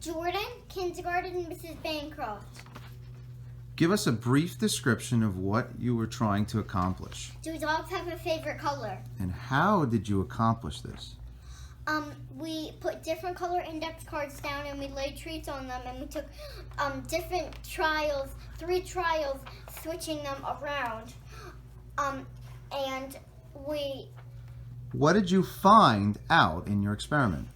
Jordan, kindergarten, Mrs. Bancroft. Give us a brief description of what you were trying to accomplish. Do dogs have a favorite color? And how did you accomplish this? We put different color index cards down and we laid treats on them, and we took different trials, 3 trials, switching them around. And we What did you find out in your experiment?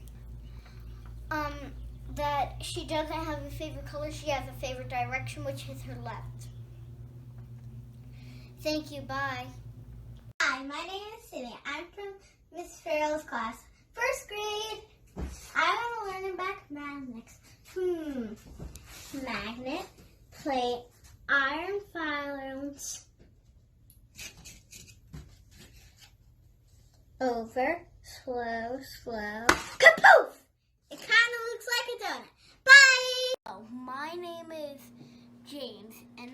that she doesn't have a favorite color, she has a favorite direction, which is her left. Thank you, bye. Hi, my name is Sydney. I'm from Miss Farrell's class, 1st grade. I want to learn about magnets. Magnet, plate, iron filings, over, slow, kapoof! It kind of looks like a donut. Bye! My name is James, and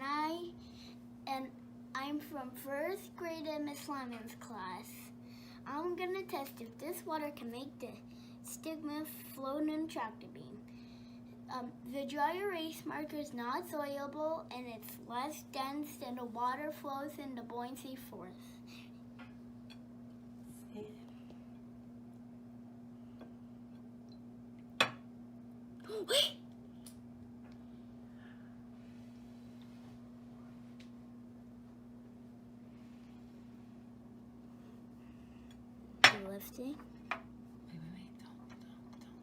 I'm from 1st grade in Miss Lyman's class. I'm gonna test if this water can make the stigma float in tractobene. The dry erase marker is not soluble, and it's less dense than the water flows in the buoyancy force. Wait! Lifting. Wait. Don't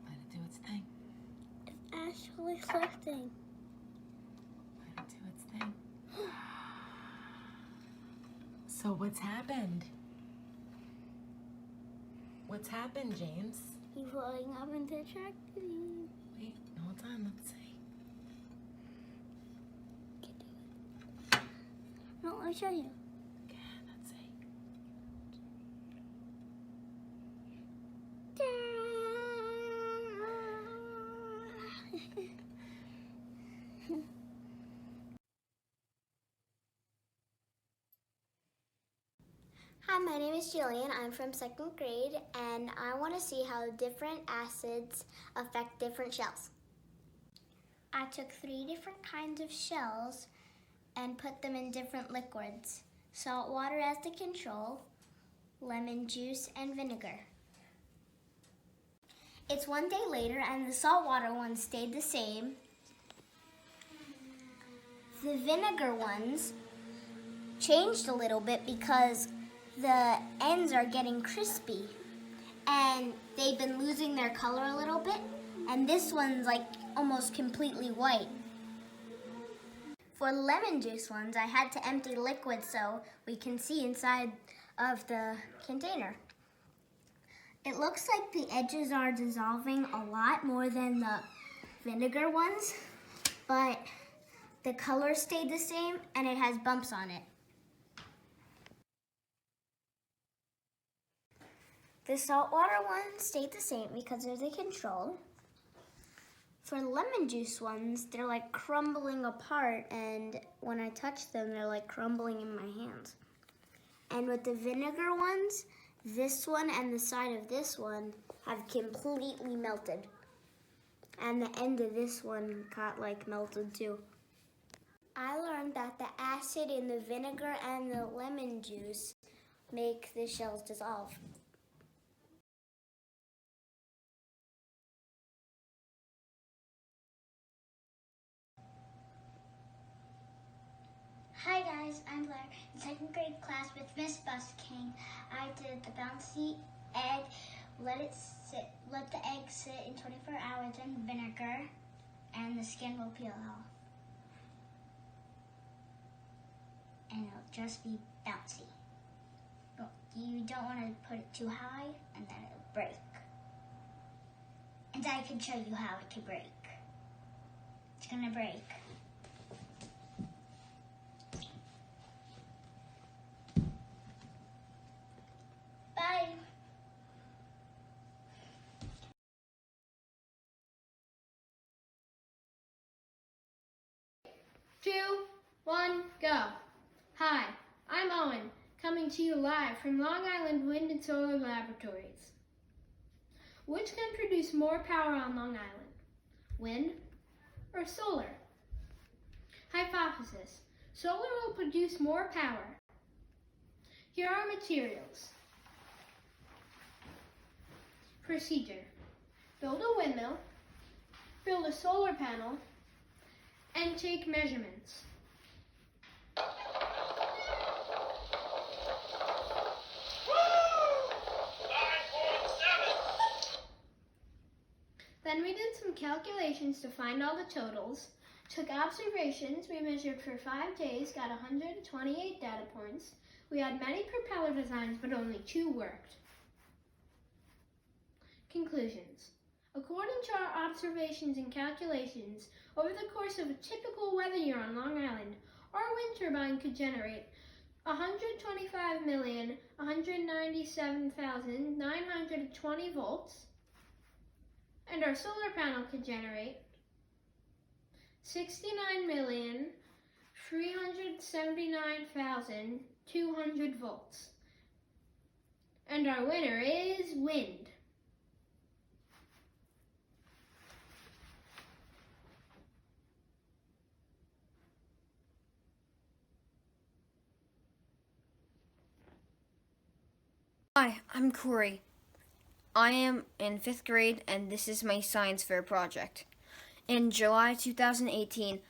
let it do its thing. It's actually lifting. Let it do its thing. So what's happened? What's happened, James? He's floating up into tractobene. Wait, hold on, let's see. No, let me show you. Okay, let's see. Hi, my name is Jillian. I'm from 2nd grade, and I want to see how different acids affect different shells. I took 3 different kinds of shells and put them in different liquids. Salt water as the control, lemon juice, and vinegar. It's 1 day later, and the saltwater ones stayed the same. The vinegar ones changed a little bit because the ends are getting crispy, and they've been losing their color a little bit, and this one's like almost completely white. For lemon juice ones, I had to empty the liquid so we can see inside of the container. It looks like the edges are dissolving a lot more than the vinegar ones, but the color stayed the same and it has bumps on it. The saltwater ones stayed the same because they're the control. For the lemon juice ones, they're like crumbling apart, and when I touch them, they're like crumbling in my hands. And with the vinegar ones, this one and the side of this one have completely melted. And the end of this one got like melted too. I learned that the acid in the vinegar and the lemon juice make the shells dissolve. Hi guys, I'm Blair in 2nd grade class with Miss Busking. I did the bouncy egg, let the egg sit in 24 hours in vinegar, and the skin will peel off. And it'll just be bouncy. But you don't want to put it too high, and then it'll break. And I can show you how it can break. It's gonna break. Bye. 2, 1, go. Hi, I'm Owen, coming to you live from Long Island Wind and Solar Laboratories. Which can produce more power on Long Island? wind, or solar? Hypothesis. Solar will produce more power. Here are materials. Procedure. Build a windmill, build a solar panel, and take measurements. Then we did some calculations to find all the totals, took observations, we measured for 5 days, got 128 data points. We had many propeller designs, but only 2 worked. Conclusions. According to our observations and calculations, over the course of a typical weather year on Long Island, our wind turbine could generate 125,197,920 volts, and our solar panel could generate 69,379,200 volts. And our winner is wind. Hi, I'm Corey. I am in 5th grade and this is my science fair project. In July 2018,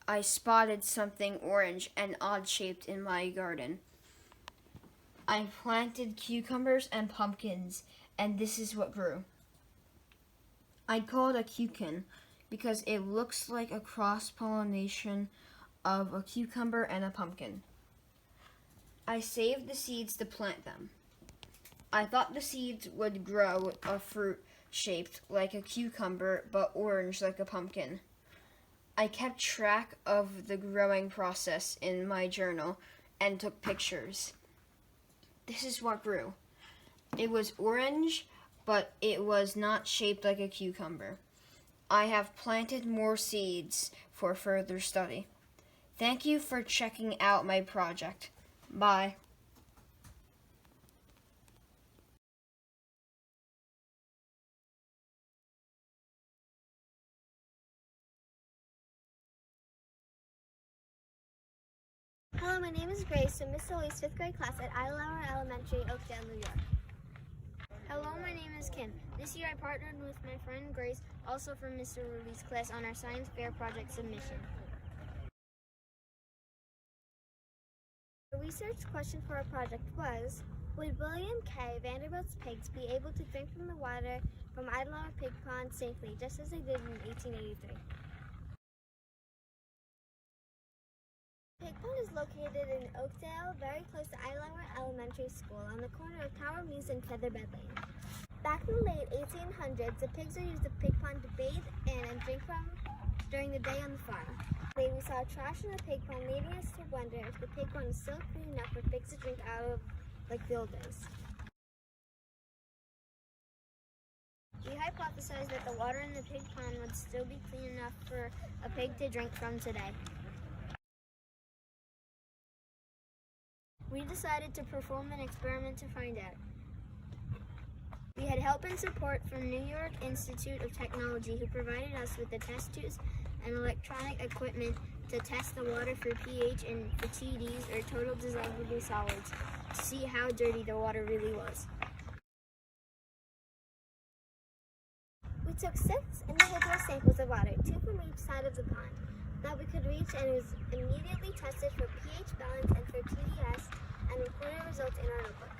I spotted something orange and odd-shaped in my garden. I planted cucumbers and pumpkins, and this is what grew. I call it a cucin because it looks like a cross-pollination of a cucumber and a pumpkin. I saved the seeds to plant them. I thought the seeds would grow a fruit shaped like a cucumber but orange like a pumpkin. I kept track of the growing process in my journal and took pictures. This is what grew. It was orange, but it was not shaped like a cucumber. I have planted more seeds for further study. Thank you for checking out my project. Bye. Hello, my name is Grace from Miss Sully's 5th grade class at Idlehour Elementary, Oakdale, New York. Hello, my name is Kim. This year I partnered with my friend Grace, also from Mr. Ruby's class, on our science fair project submission. The research question for our project was, would William K. Vanderbilt's pigs be able to drink from the water from Idlehour Pig Pond safely, just as they did in 1883? Pig Pond is located in Oakdale, very close to Idlehour Elementary School, on the corner of Tower Mews and Featherbed Lane. Back in the late 1800s, the pigs would use the pig pond to bathe in and drink from during the day on the farm. Today, we saw trash in the pig pond, leading us to wonder if the pig pond is still clean enough for pigs to drink out of like the old days. We hypothesized that the water in the pig pond would still be clean enough for a pig to drink from today. We decided to perform an experiment to find out. We had help and support from New York Institute of Technology, who provided us with the test tubes and electronic equipment to test the water for pH and for TDs, or total dissolvable solids, to see how dirty the water really was. We took 6 individual samples of water, 2 from each side of the pond, that we could reach, and it was immediately tested for pH balance and for TDS, and recorded results in our notebook.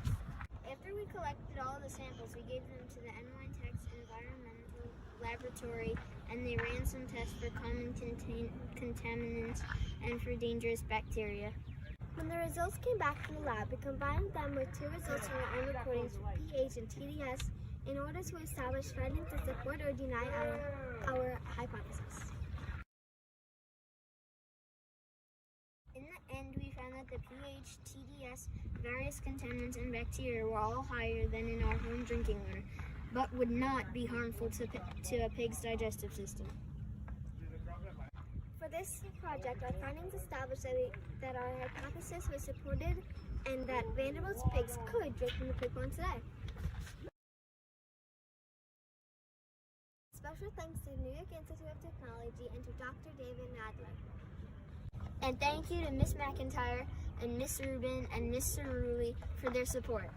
After we collected all of the samples, we gave them to the NY Tech's Environmental Laboratory, and they ran some tests for common contaminants and for dangerous bacteria. When the results came back from the lab, we combined them with 2 results from our own recordings for pH and TDS in order to establish findings to support or deny our hypothesis. In the end, we found that the pH, TDS, various contaminants, and bacteria were all higher than in our home drinking water, but would not be harmful to a pig's digestive system. For this project, our findings established that our hypothesis was supported and that Vanderbilt's pigs could drink from the pig pond today. Special thanks to New York Institute of Technology and to Dr. David Nadler. And thank you to Miss McIntyre and Miss Rubin and Miss Cerulli for their support.